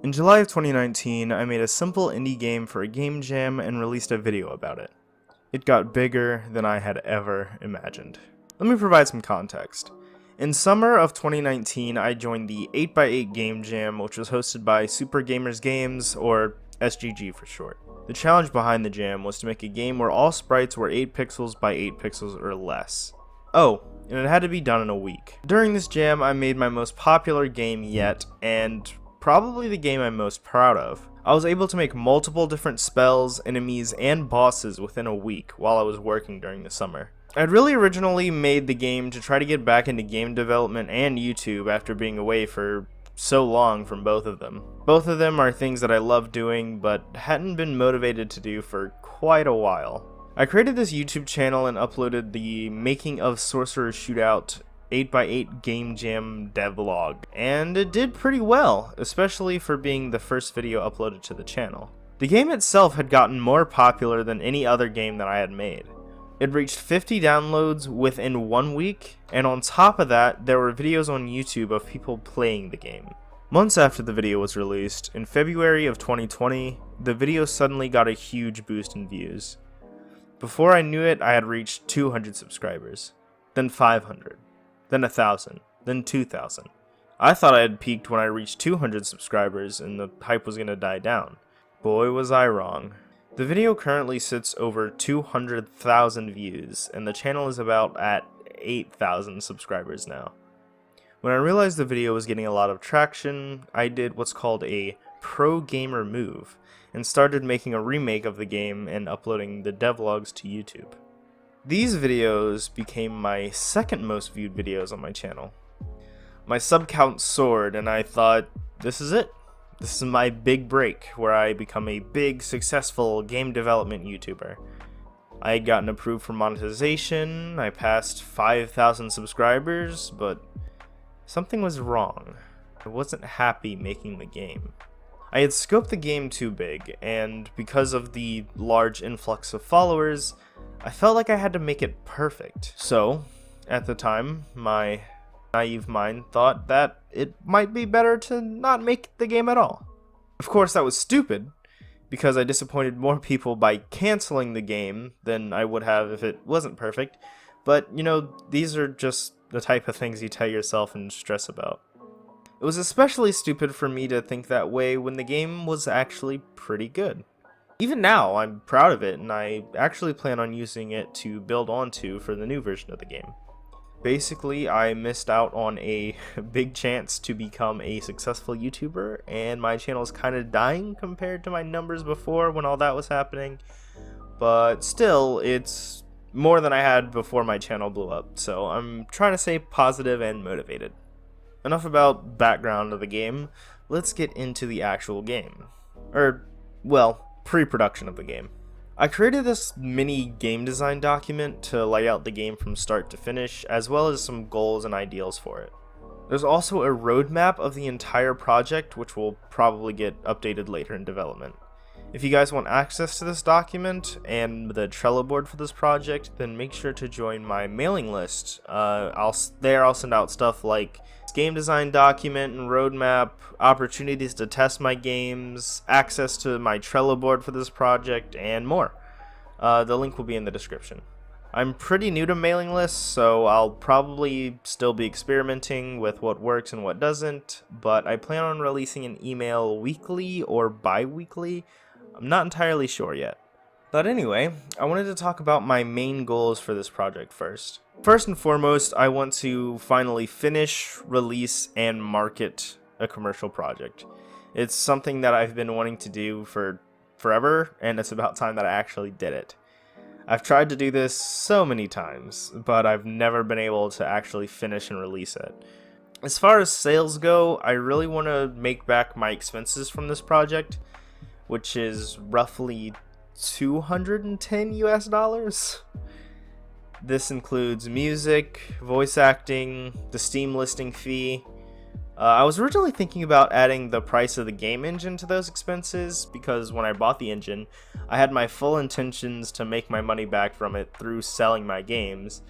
In July of 2019, I made a simple indie game for a game jam and released a video about it. It got bigger than I had ever imagined. Let me provide some context. In summer of 2019, I joined the 8x8 game jam, which was hosted by Super Gamers Games, or SGG for short. The challenge behind the jam was to make a game where all sprites were 8 pixels by 8 pixels or less. Oh, and it had to be done in a week. During this jam, I made my most popular game yet, and probably the game I'm most proud of. I was able to make multiple different spells, enemies, and bosses within a week while I was working during the summer. I'd really originally made the game to try to get back into game development and YouTube after being away for so long from both of them. Both of them are things that I love doing, but hadn't been motivated to do for quite a while. I created this YouTube channel and uploaded the Making of Sorcerer Shootout 8x8 Game Jam Devlog, and it did pretty well, especially for being the first video uploaded to the channel. The game itself had gotten more popular than any other game that I had made. It reached 50 downloads within 1 week, and on top of that, there were videos on YouTube of people playing the game. Months after the video was released, in February of 2020, the video suddenly got a huge boost in views. Before I knew it, I had reached 200 subscribers, then 500, then 1,000, then 2,000. I thought I had peaked when I reached 200 subscribers and the hype was gonna die down. Boy, was I wrong. The video currently sits over 200,000 views, and the channel is about at 8,000 subscribers now. When I realized the video was getting a lot of traction, I did what's called a pro gamer move, and started making a remake of the game and uploading the devlogs to YouTube. These videos became my second most viewed videos on my channel. My sub count soared, and I thought, this is it. This is my big break, where I become a big, successful game development YouTuber. I had gotten approved for monetization, I passed 5,000 subscribers, but something was wrong. I wasn't happy making the game. I had scoped the game too big, and because of the large influx of followers, I felt like I had to make it perfect. So, at the time, my naive mind thought that it might be better to not make the game at all. Of course, that was stupid, because I disappointed more people by canceling the game than I would have if it wasn't perfect, but, you know, these are just the type of things you tell yourself and stress about. It was especially stupid for me to think that way when the game was actually pretty good. Even now, I'm proud of it, and I actually plan on using it to build onto for the new version of the game. Basically, I missed out on a big chance to become a successful YouTuber, and my channel is kind of dying compared to my numbers before when all that was happening. But still, it's more than I had before my channel blew up, so I'm trying to stay positive and motivated. Enough about background of the game, let's get into the actual game. Pre-production of the game. I created this mini game design document to lay out the game from start to finish, as well as some goals and ideals for it. There's also a roadmap of the entire project, which will probably get updated later in development. If you guys want access to this document and the Trello board for this project, then make sure to join my mailing list. I'll send out stuff like game design document and roadmap, opportunities to test my games, access to my Trello board for this project, and more. The link will be in the description. I'm pretty new to mailing lists, so I'll probably still be experimenting with what works and what doesn't, but I plan on releasing an email weekly or bi-weekly. I'm not entirely sure yet. But anyway, I wanted to talk about my main goals for this project first. First and foremost, I want to finally finish, release, and market a commercial project. It's something that I've been wanting to do for forever, and it's about time that I actually did it. I've tried to do this so many times, but I've never been able to actually finish and release it. As far as sales go, I really want to make back my expenses from this project, which is roughly $210 US. This includes music, voice acting, the Steam listing fee. I was originally thinking about adding the price of the game engine to those expenses, because when I bought the engine, I had my full intentions to make my money back from it through selling my games.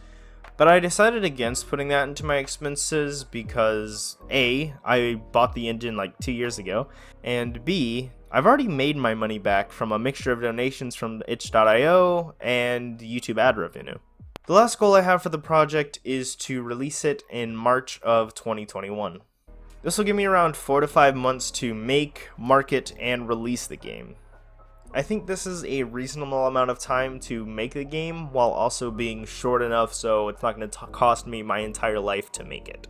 But I decided against putting that into my expenses because A, I bought the engine like 2 years ago, and B, I've already made my money back from a mixture of donations from itch.io and YouTube ad revenue. The last goal I have for the project is to release it in March of 2021. This will give me around 4 to 5 months to make, market, and release the game. I think this is a reasonable amount of time to make the game while also being short enough so it's not going to cost me my entire life to make it.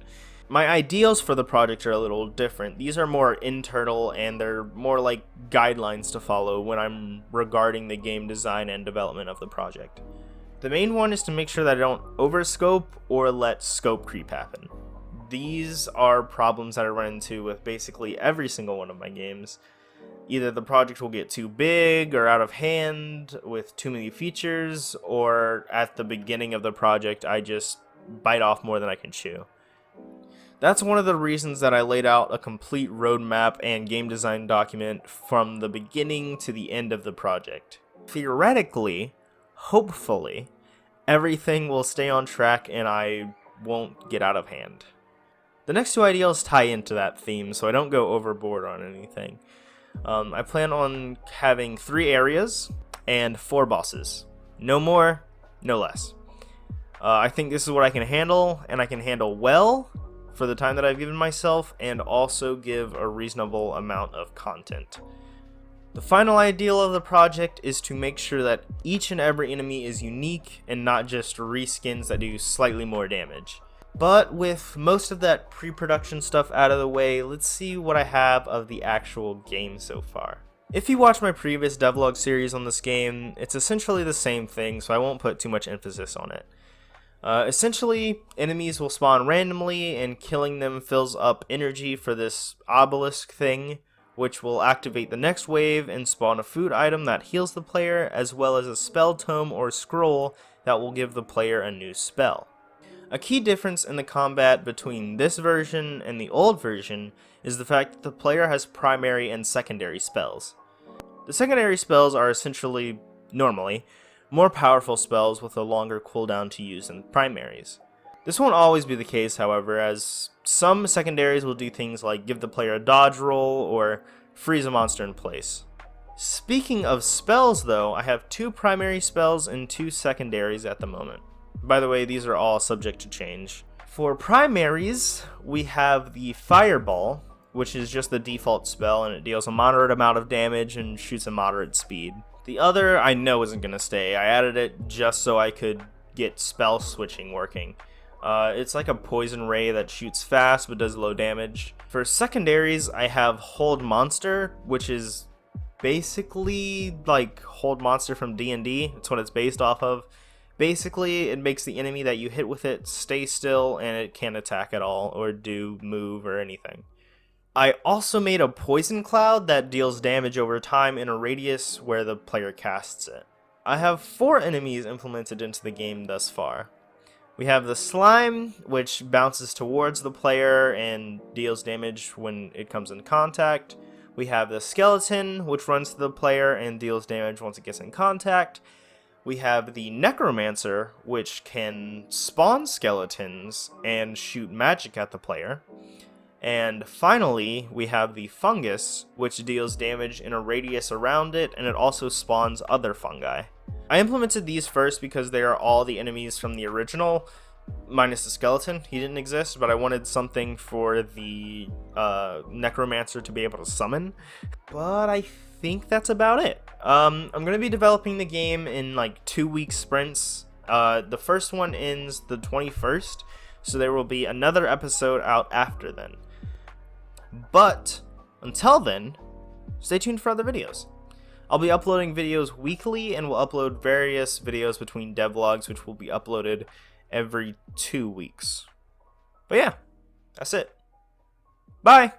My ideals for the project are a little different. These are more internal and they're more like guidelines to follow when I'm regarding the game design and development of the project. The main one is to make sure that I don't overscope or let scope creep happen. These are problems that I run into with basically every single one of my games. Either the project will get too big or out of hand with too many features, or at the beginning of the project I just bite off more than I can chew. That's one of the reasons that I laid out a complete roadmap and game design document from the beginning to the end of the project. Theoretically, hopefully, everything will stay on track and I won't get out of hand. The next two ideals tie into that theme, so I don't go overboard on anything. I plan on having 3 areas and 4 bosses. No more, no less. I think this is what I can handle, and I can handle well for the time that I've given myself, and also give a reasonable amount of content. The final ideal of the project is to make sure that each and every enemy is unique and not just reskins that do slightly more damage. But with most of that pre-production stuff out of the way, let's see what I have of the actual game so far. If you watch my previous devlog series on this game, it's essentially the same thing, so I won't put too much emphasis on it. Essentially, enemies will spawn randomly, and killing them fills up energy for this obelisk thing, which will activate the next wave and spawn a food item that heals the player, as well as a spell tome or scroll that will give the player a new spell. A key difference in the combat between this version and the old version is the fact that the player has primary and secondary spells. The secondary spells are essentially, normally, more powerful spells with a longer cooldown to use than primaries. This won't always be the case, however, as some secondaries will do things like give the player a dodge roll or freeze a monster in place. Speaking of spells though, I have 2 primary spells and 2 secondaries at the moment. By the way, these are all subject to change. For primaries, we have the Fireball, which is just the default spell and it deals a moderate amount of damage and shoots a moderate speed. The other I know isn't going to stay. I added it just so I could get spell switching working. It's like a poison ray that shoots fast but does low damage. For secondaries, I have Hold Monster, which is basically like Hold Monster from D&D. It's what it's based off of. Basically, it makes the enemy that you hit with it stay still and it can't attack at all or do move or anything. I also made a Poison Cloud that deals damage over time in a radius where the player casts it. I have 4 enemies implemented into the game thus far. We have the Slime, which bounces towards the player and deals damage when it comes in contact. We have the Skeleton, which runs to the player and deals damage once it gets in contact. We have the Necromancer, which can spawn skeletons and shoot magic at the player. And finally, we have the Fungus, which deals damage in a radius around it, and it also spawns other fungi. I implemented these first because they are all the enemies from the original, minus the Skeleton. He didn't exist, but I wanted something for the Necromancer to be able to summon. But I think that's about it. I'm going to be developing the game in like 2-week sprints. The first one ends the 21st, so there will be another episode out after then. But until then, stay tuned for other videos. I'll be uploading videos weekly and will upload various videos between devlogs, which will be uploaded every 2 weeks. But yeah, that's it. Bye!